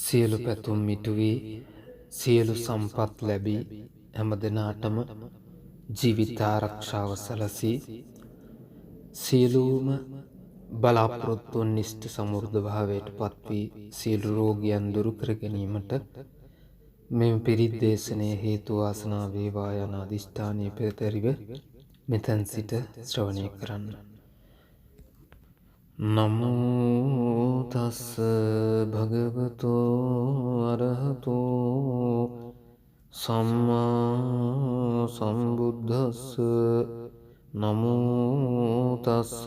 සියලු පැතුම් මිටුවී සියලු සම්පත් ලැබී හැම දෙනාටම ජීවිත ආරක්ෂාව සැලසී සියලුම බලාපොරොත්තුන් නිෂ්ට සමෘද්ධ භාවයට පත්වී සියලු රෝගයන් දුරු කර ගැනීමට මෙම පිරිත් දේශනය හේතු වාසනා වේවා යන අධිෂ්ඨානය පෙරදැරිව මෙතැන් සිට ශ්‍රවණය කරන්න. නමෝ තස්ස භගවතෝ අරහතෝ සම්මා සම්බුද්දස්ස. නමෝ තස්ස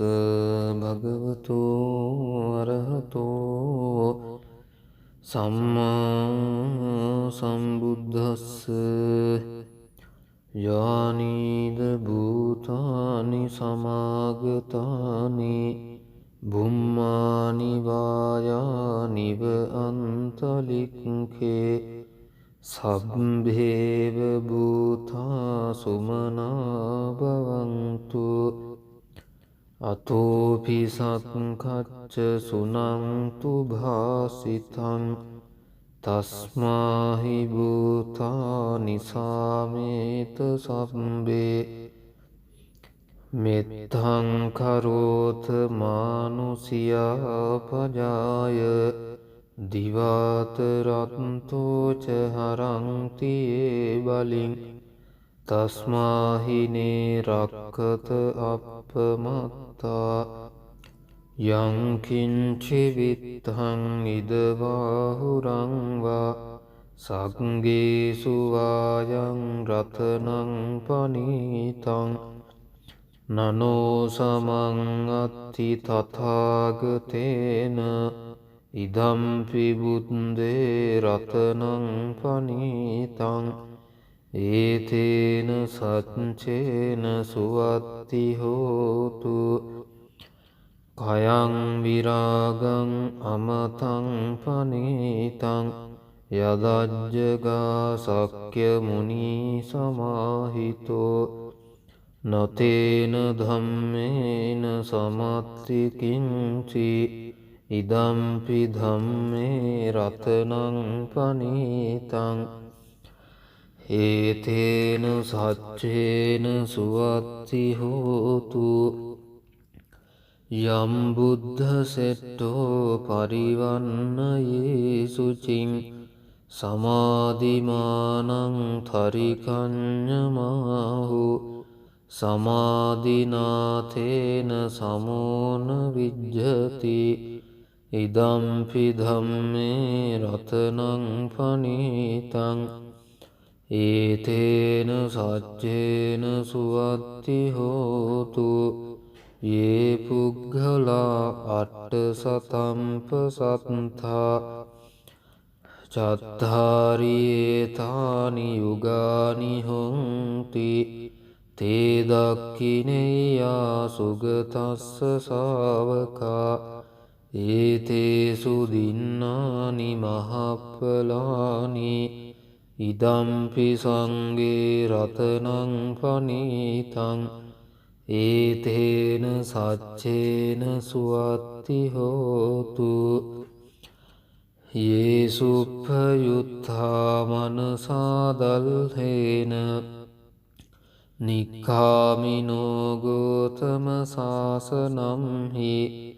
භගවතෝ අරහතෝ සම්මා සම්බුද්දස්ස. යානිද භූතානි සමාගතානි බුම්මානි වායානිව අන්තලික්ඛේ සබ්බේව භූතා සුමනා භවන්තු. අතෝපි සක්ඛච්ච සුනන්තු භාසිතං තස්මාහි භූතානි සාමේත සබ්බේ. මෙත්තං කරෝත මානුසියා පජාය දිවාතරත්තෝ ච හරන්ති ඒ බලින් තස්මාහිනේ රක්ඛත අප්පමත්තා. යං කිංචි විත්තං ඉදවාහුරං වා සග්ගේසු වායං රතනං පනීතං නනෝ සමං අත්ථි තථාගතේන ඉදම්පි බුද්දේ රතනං පනීතං. ඒතේන සච්චේන සුවත්ති හෝතු. කයං විරාගං අමතං පනීතං යදජ්ජගා සක්‍ය මුනී සමාහිතෝ. නතේන ධම්මේන සමත්ති කිංචි ඉදම්පි ධම්මේ රතනං පනීතං. ඒතේන සච්චේන සුවත්ති හෝතු. යම් බුද්ධ සෙට්ටෝ පරිවන්නයේ සුචින් සමාධිමානං තරිකඤ්ඤමාහු සමාධිනාතේන සමෝන විජ්ජති. ඉදම්පි ධම්මේ රතනං පනීතං. ඒතේන සච්චේන සුවත්ති හෝතු. යේ පුග්ගලා අට්ඨ සතම්ප සත්තා චත්තාරියේතානි යුගානි හොන්ති. තේ දක්ඛිනේයා සුගතස්ස ශාවකා ඒතේසු දින්නානි මහප්පලානි. ඉදම්පි සංඝේ රතනං පනීතං. ඒතේන සච්චේන සුවත්ති හෝතු. යේසුප්පයුත්ථා මනසා දල්හේන නික්ඛාමිනෝ ගෝතම සාසනම් හි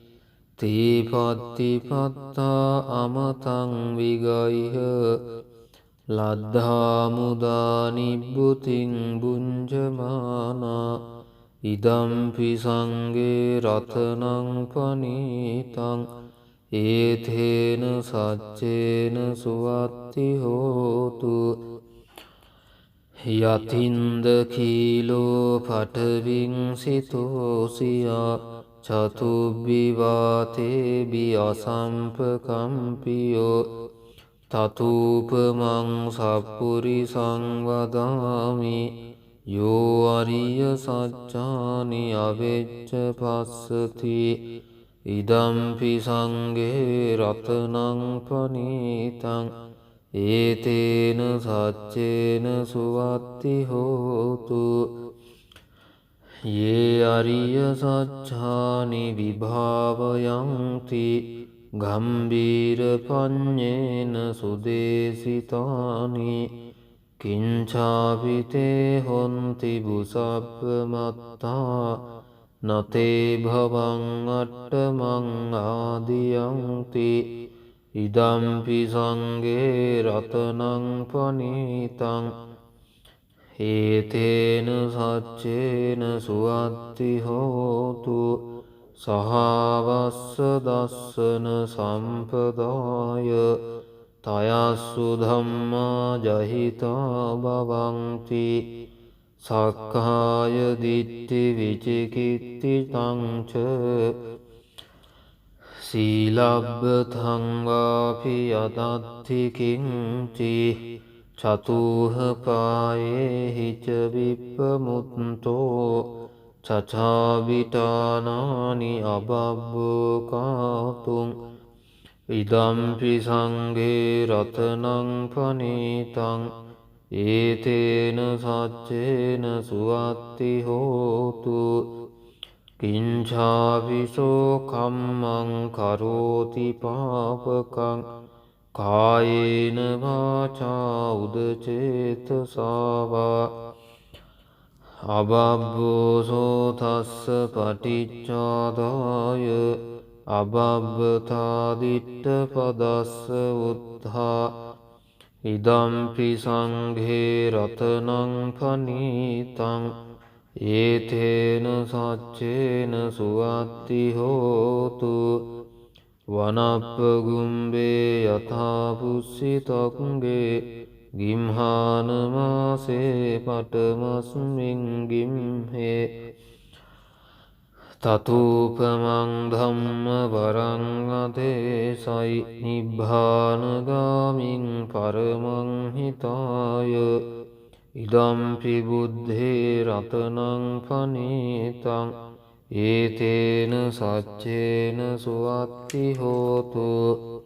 තේ පත්තිපත්තා අමතං විගයිහ ලද්ධා මුදා නිබ්බුතින් බුඤ්ජමානා. ඉදම්පි සංඝේ රතනං පනීතං. ඒතේන සච්චේන සුවත්ති හෝතු. යතින්ද කීලෝ පඨවින් සිතෝසියා චතුබ්බිවාතේබි අසම්පකම්පියෝ තතූපමං සප්පුරිසං වදාමි. යෝ අරිය සච්චානි අවෙච්ච පස්සති. ඉදම්පි සංඝේ රතනං පනීතං. ඒතේන සච්චේන සුවත්ති හෝතු. යේ අරිය සච්ඡානි විභාවයන්ති ගම්බීර පඤ්ඤේන සුදේසිතානි කිංචාපිතේ හොන්ති බුසප්ප මත්තා නතේ භවං අට්ඨමං ආදියන්ති ඉදම්පි සංඝේ රතනං පනීතං ඒතේන සච්චේන සුවත්ති හෝතු සහවස්ස දස්සන සම්පදාය තයස්සු ධම්මා ජහිතා භවಂತಿ සක්කාය දිට්ඨි විචිකිත්ති තංච සීලබ්බතං වාපි යදත්ති කිංචි චතුහ කායේහි ච විප්පමුත්තෝ චචාවිතානානි අබබ්බෝ කාතුං ඉදම්පි සංඝේ රතනං පනීතං ඒතේන සච්චේන සුවත්ති හෝතු කිංචාවිසෝ කම්මං කරෝති පාපකං කායේන වාචා උදචේතසාවා අබබ්බෝසෝ තස්ස පටිච්චාදාය අබබ්බතා දිට්ඨ පදස්ස උත්ථා ඉදම්පි සංඝේ රතනං පනීතං ඒතේන සච්චේන සුවත්ති හෝතු වනප්පගුම්බේ යථා පුස්සිතක්ගේ ගිම්හානමාසේ පටමස්මින් ගිම්හේ තතූපමං ධම්ම වරං අදේසයි නිබ්බානගාමින් පරමං හිතාය ඉදම්පි බුද්ධේ රතනං පනීතං ඒතේන සච්චේන සුවත්ති හෝතු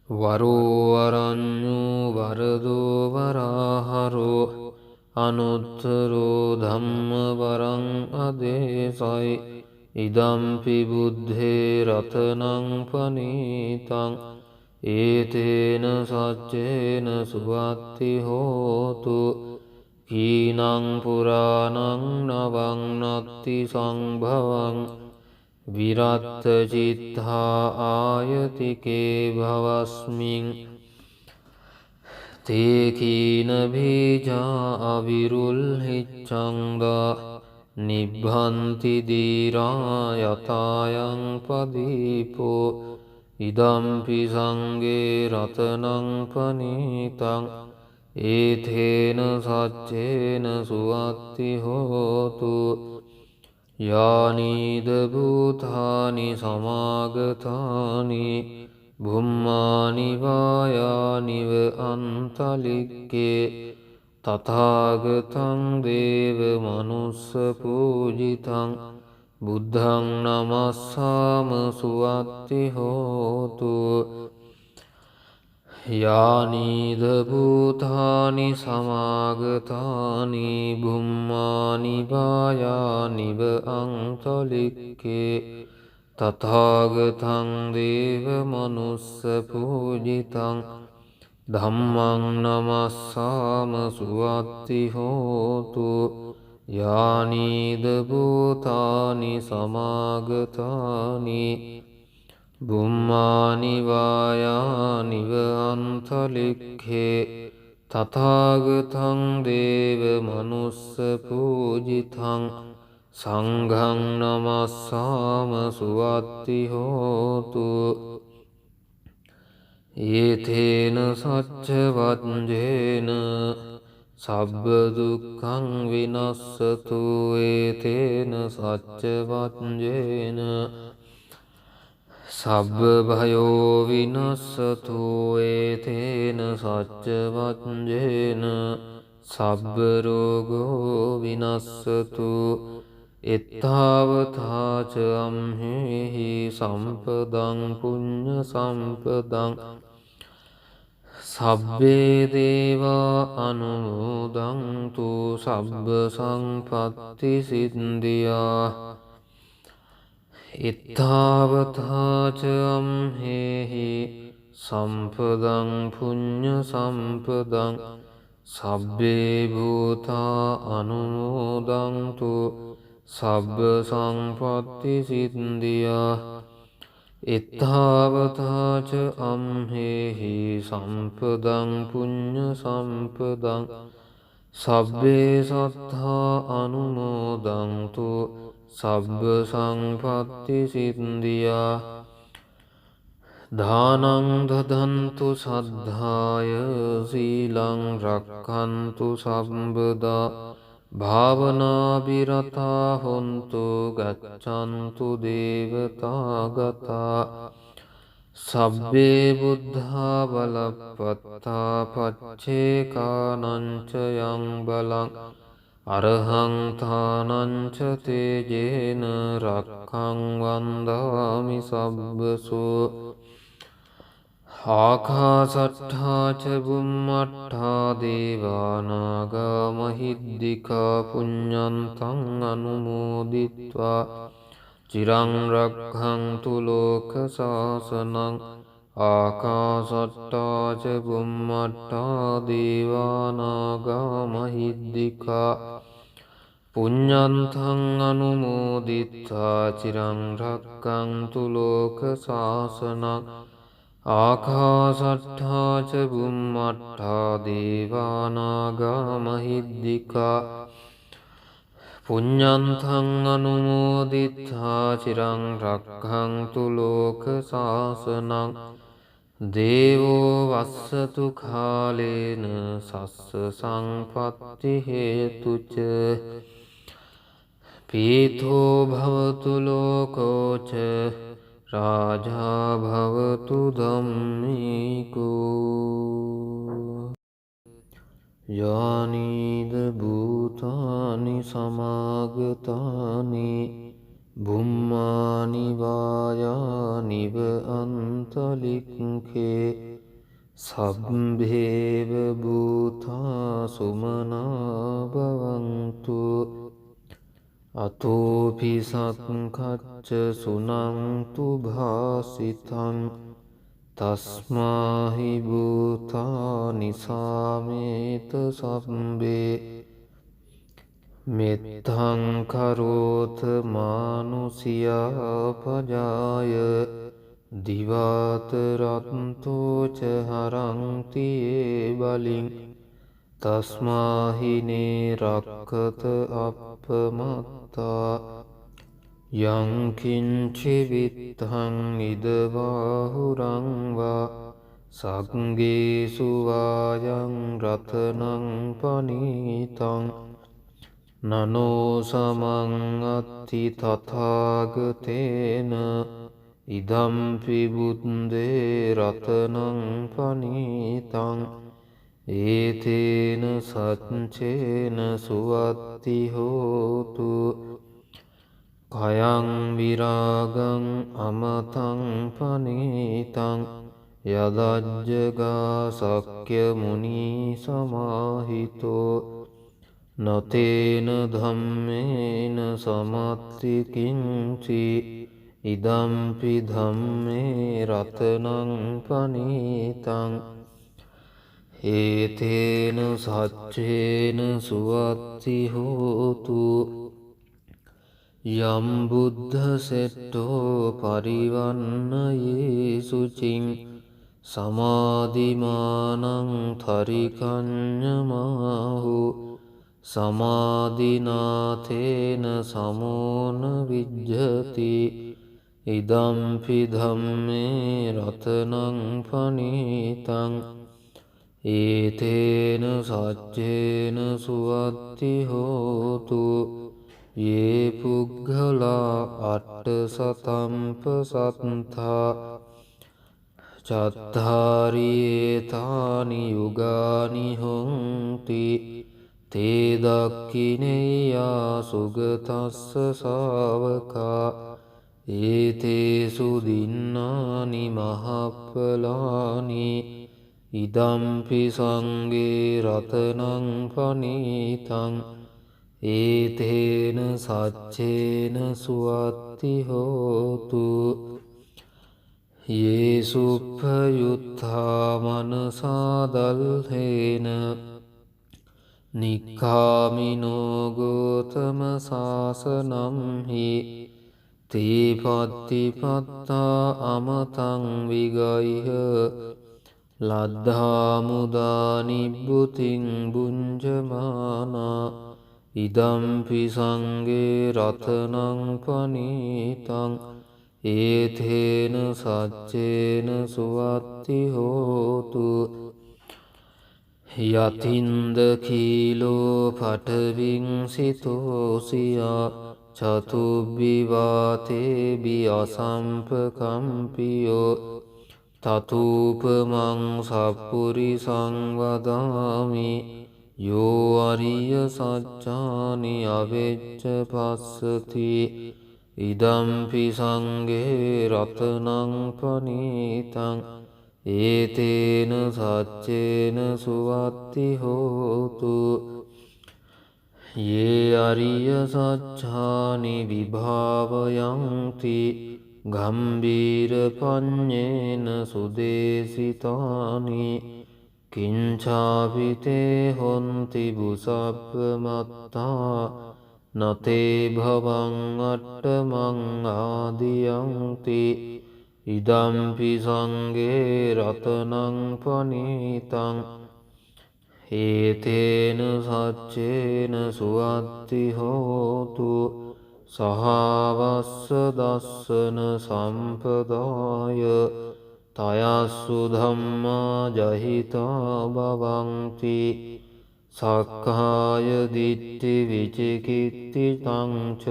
වරෝ වරඤ්ඤෝ වරදෝ වරාහරෝ අනුත්තරෝ ධම්ම වරං අදේසයි ඉදම්පි බුද්ධේ රතනං පනීතං ඒතේන සච්චේන සුවත්ති හෝතු කීනං පුරාණං නවං නත්ති සංභවං විරත්ත චිත්තා ආයතිකේ භවස්මින් තේ කීන බීජා අවිරුල්හිච්ඡන්දා නිබ්බන්ති දීරා යතායන් පදීපෝ ඉදම්පි සංඝේ රතනං පනීතං ඒතේන සච්චේන සුවත්ති හෝතු යානීද භූතානි සමාගතානි බුම්මානි වායානිව අන්තලික්කේ තථාගතං දේව මනුස්ස පූජිතං බුද්ධං නමස්සාම සුවත්ති හෝතු යානීද භූතානි සමාගතානි බුම්මානි වායානිව අන්තලික්කේ තථාගතං දේව මනුස්ස පූජිතං ධම්මං නමස්සාම සුවත්ති හෝතු යානීද භූතානි සමාගතානි බුම්මානි වායානිව අන්තලික්ඛේ තථාගතං දේව මනුස්ස පූජිතං සංඝං නමස්සාම සුවත්ති හෝතු ඒතේන සච්ච වජ්ජේන සබ්බ දුක්ඛං විනස්සතු ඒතේන සච්ච වජ්ජේන සබ්බ භයෝ විනස්සතු ඒතේන සච්ච වජ්ජේන සබ්බ රෝගෝ විනස්සතු එත්තාවතාච අම්හෙහි සම්පදං පුඤ්ඤ සම්පදං සබ්බේ දේවා අනුමෝදන්තු සබ්බ සංපත්ති සිද්ධියා ඉත්තාවතාච අම්හෙහි සම්පදං පුඤ්ඤ සම්පදං සබ්බේ භූතා අනුමෝදන්තු සබ්බ සංපත්ති සිද්ධියා. ඉත්තාවතාච අම්හෙහි සම්පදං පුඤ්ඤ සම්පදං සබ්බේ සත්තා අනුමෝදන්තු සබ්බ සංපත්ති සිද්ධියා. දානං දදන්තු සද්ධාය සීලං රක්ඛන්තු සම්බදා භාවනාභිරතා හොන්තු ගච්ඡන්තු දේවතාගතා. සබ්බේ බුද්ධා බලප්පත්තා පච්චේකානංච යං බලං අරහං තානංච තේජේන රක්ඛං වන්දාමි සබ්බසෝ. ආකාසට්ඨා ච බුම්මට්ඨා දේවානාගා මහිද්దికා පුඤ්ඤන්තං අනුමෝදිත්වා චිරං රක්ඛන්තු ලෝක සාසනං. ආකාසට්ඨා ච බුම්මට්ඨා දේවානාගා මහිද්దికා පුඤ්ඤන්තං අනුමෝදිත්වා චිරං රක්ඛන්තු ලෝක සාසනං. ආකාසට්ඨා ච බුම්මට්ඨා දේවානාගා මහිද්దికා පුඤ්ඤන්තං අනුමෝදිත්වා චිරං රක්ඛන්තු ලෝක සාසනං. දේවෝ වස්සතු කාලේන සස්ස සංපත්ති හේතුච පීතෝ භවතු ලෝකෝච රාජා භවතු ධම්මිකෝ. යානීද භූතානි සමාගතානි බුම්මානි වායානිව අන්තලික්ඛේ සබ්බේව භූතා සුමනා භවන්තු. අතෝපි සක්ඛච්ච සුනන්තු භාසිතං තස්මාහි භූතානි සාමේත සබ්බේ. මෙත්තං කරෝත මානුසියා පජාය දිවාතරත්තෝ ච හරන්ති ඒ බලින් තස්මාහිනේ රක්ඛත අප්පමත්තා. යං කිංචි විත්තං ඉදවාහුරං වා සංගේසු වායං රතනං පනීතං නනෝ සමං අත්ථි තථාගතේන ඉදම්පි බුද්දේ රතනං පනීතං. ඒතේන සච්චේන සුවත්ති හෝතු කයං විරාගං අමතං පනීතං යදජ්ජගා සක්‍ය මුනී සමාහිතෝ නතේන ධම්මේන සමත්ති කිංචි ඉදම්පි ධම්මේ රතනං පනීතං. ඒතේන සච්චේන සුවත්ති හෝතු යම් බුද්ධ සෙට්ටෝ පරිවන්නයේ සුචින් සමාධිමානං තරිකඤ්ඤමාහු සමාධිනාතේන සමෝන විජ්ජති ඉදම්පි ධම්මේ රතනං පනීතං. ඒතේන සච්චේන සුවත්ති හෝතු යේ පුග්ගලා අට්ඨ සතම්ප සත්තා චත්තාරි ඒතානි යුගානි හොන්ති තේ දක්ඛිනේයා සුගතස්ස ශාවකා ඒතේසු දින්නානි මහප්පලානි ඉදම්පි සංගේ රතනං පනීතං. ඒතේන සච්චේන සුවත්ති හෝතු යේසුප්පයුත්ථා මනසාදල්හේන නික්ඛාමිනෝ ගෝතම සාසනම්හි තේපත්තිපත්තා අමතං විගයිහ ලද්ධාමුදා නිබ්බුතින් බුඤ්ජමානා ඉදම්පි සංගේ රතනං පනීතං ඒතේන සච්චේන සුවත්ති හෝතු යතින්ද කීලෝ පඨවින් සිතෝසියා චතුබ්බිවාතේබි අසම්පකම්පියෝ තතූපමං සප්පුරිසං වදාමි යෝ අරිය සච්චානි අවෙච්ච පස්සති ඉදම්පි සංගේ රතනං පනීතං ඒතේන සච්චේන සුවත්ති හෝතු යේ අරිය සච්ඡානි විභාවයන්ති ගම්බීර පඤ්ඤේන සුදේසිතානි කිංචාපිතේ හොන්ති බුසප්ප මත්තා නතේ භවං අට්ඨමං ආදියන්ති ඉදම්පි සංගේ රතනං පනීතං ඒතේන සච්චේන සුවත්ති හෝතු සහවස්ස දස්සන සම්පදාය තයස්සු ධම්මා ජහිතා භවಂತಿ සක්කාය දිට්ඨි විචිකිත්තිතං ච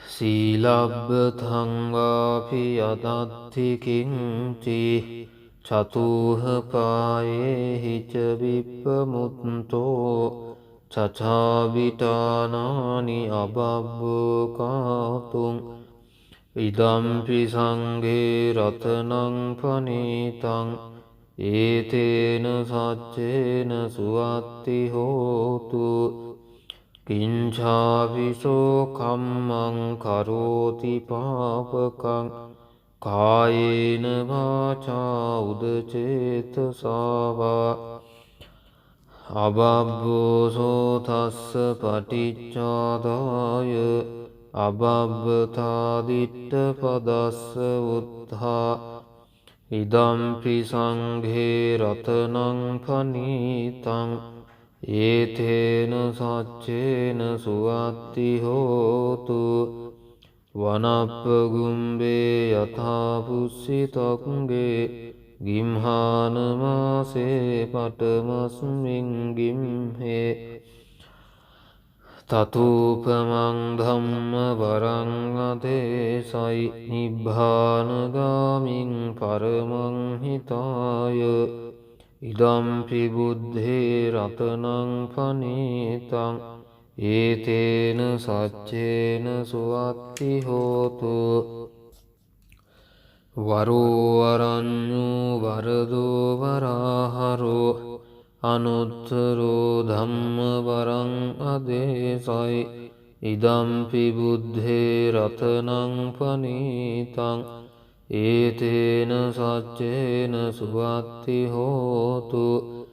සීලබ්බතං වාපි යදත්ති කිංචි චතුහ පායේහි ච විප්පමුත්තෝ චචාවිතානානි අබබ්බෝ කාතුං ඉදම්පි සංඝේ රතනං පනීතං ඒතේන සච්චේන සුවත්ති හෝතු කිංචාවිසෝ කම්මං කරෝති පාපකං කායේන වාචා උදචේතසාවා අබබ්බෝසෝ තස්ස පටිච්චාදාය අබබ්බතා දිට්ඨ පදස්ස උත්ථා ඉදම්පි සංඝේ රතනං පනීතං ඒතේන සච්චේන සුවත්ති හෝතු වනප්පගුම්බේ යථා පුස්සිතක්ගේ ගිම්හාන මාසේ පඨමස්මින් ගිම්හේ තතූපමං ධම්ම වරං අදේසයි නිබ්බානගාමින් පරමං හිතාය ඉදම්පි බුද්ධේ රතනං පනීතං ඒතේන සච්චේන සුවත්ති හෝතු වරෝ වරඤ්ඤෝ වරදෝ වරාහරෝ අනුත්තරෝ ධම්ම වරං අදේසයි ඉදම්පි බුද්ධේ රතනං පනීතං ඒතේන සච්චේන සුවත්ති හෝතු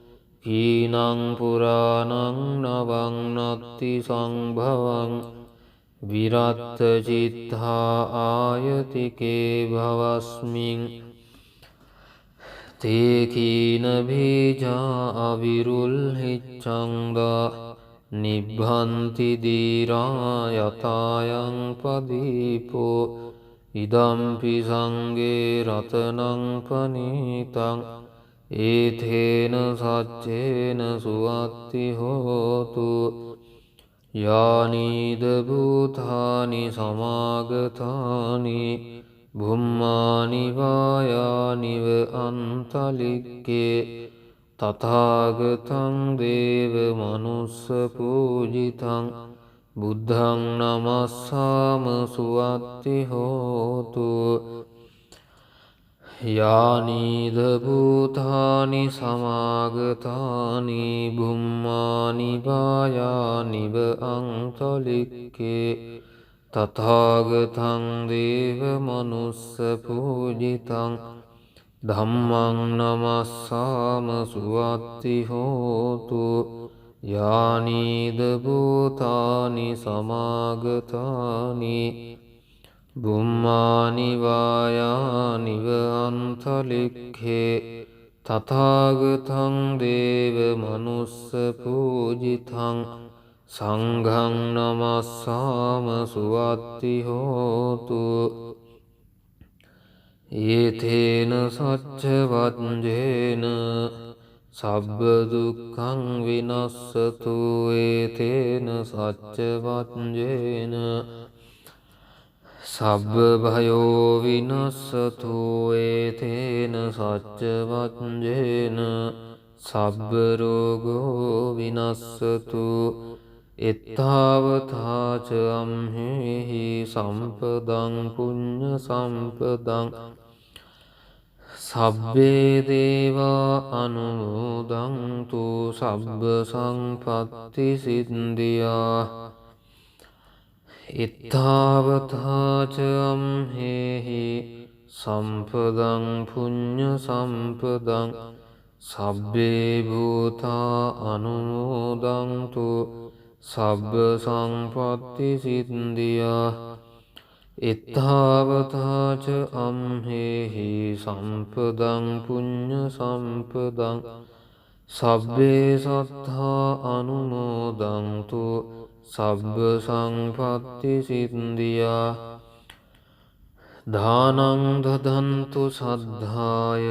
ඊනං පුරාණං නවං නත්ති සංභවං විරත්ත චිත්තා ආයතිකේ භවස්මින් තේ කීන බීජා අවිරුල්හිච්ඡංගා නිබ්බන්ති දීරා යතායන් පදීපෝ ඉදම්පි සංගේ රතනං පනීතං ඒතේන සච්චේන සුවත්ති හෝතු යානීද භූතානි සමාගතානි බුම්මානි වායානිව අන්තලික්කේ තථාගතං දේව මනුස්ස පූජිතං බුද්ධං නමස්සාම සුවත්ති හෝතු යානීද භූතානි සමාගතානි බුම්මානි බායානිව අංතලික්කේ තථාගතං දේව මනුස්ස පූජිතං ධම්මං නමස්සාම සුවත්ති හෝතු යානීද භූතානි සමාගතානි බුම්මානි වායානිව අන්තලික්ඛේ තථාගතං දේව මනුස්ස පූජිතං සංඝං නමස්සාම සුවත්ති හෝතු යේතේන සච්ච වජ්ජේන සබ්බ දුක්ඛං විනස්සතු යේතේන සච්ච වජ්ජේන සබ්බ භයෝ විනස්සතු යේතේන සච්ච වජ්ජේන සබ්බ රෝගෝ විනස්සතු එත්තාවතාච අම්හෙහි සම්පදං පුඤ්ඤ සම්පදං සබ්බේ දේවා අනුමෝදන්තු සබ්බ සංපත්ති සිද්ධියා එත්තාවතාච අම්හෙහි සම්පදං පුඤ්ඤ සම්පදං සබ්බේ භූතා අනුමෝදන්තු සබ්බ සංපත්ති සිද්ධියා එත්තාවතාච අම්හෙහි සම්පදං පුඤ්ඤ සම්පදං සබ්බේ සත්තා අනුමෝදන්තු සබ්බ සංපත්ති සිද්ධියා දානං දදන්තු සද්ධාය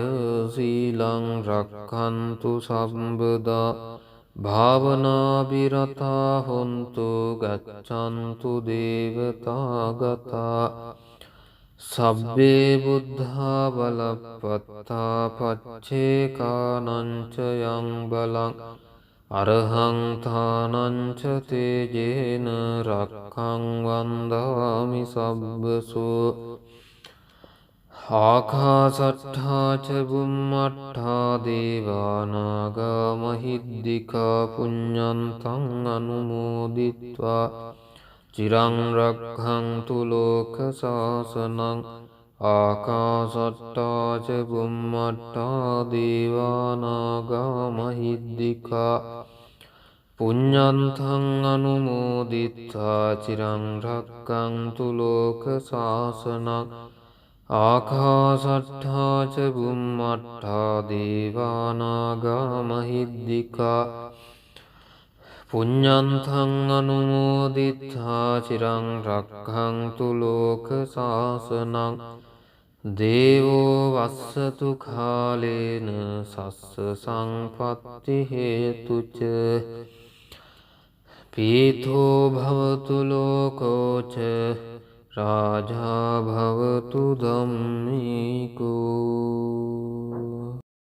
සීලං රක්ඛන්තු සම්බදා භාවනා විරතා හොන්තු ගච්ඡන්තු දේවතාගතා සබ්බේ බුද්ධා බලප්පත්තා පච්චේකානංච යං බලං අරහං ථානංච තේජේන රක්ඛං වන්දාමි සබ්බසෝ ආකාසට්ඨා ච බුම්මට්ඨා දේවානාගා මහිද්దికා පුඤ්ඤන්තං අනුමෝදිත්වා චිරං රක්ඛන්තු ලෝක සාසනං ආකාසට්ඨා ච බුම්මට්ඨා දේවානාගා මහිද්దికා පුඤ්ඤන්තං අනුමෝදිත්වා චිරං රක්ඛන්තු ලෝක සාසනං ආකාසට්ඨා ච බුම්මට්ඨා දේවානාගා මහිද්దికා පුඤ්ඤන්තං අනුමෝදිත්වා චිරං රක්ඛන්තු ලෝක සාසනං දේවෝ වස්සතු කාලේන සස්ස සම්පත්ති හේතුච පීතෝ භවතු ලෝකෝච රාජා භවතු ධම්මිකෝ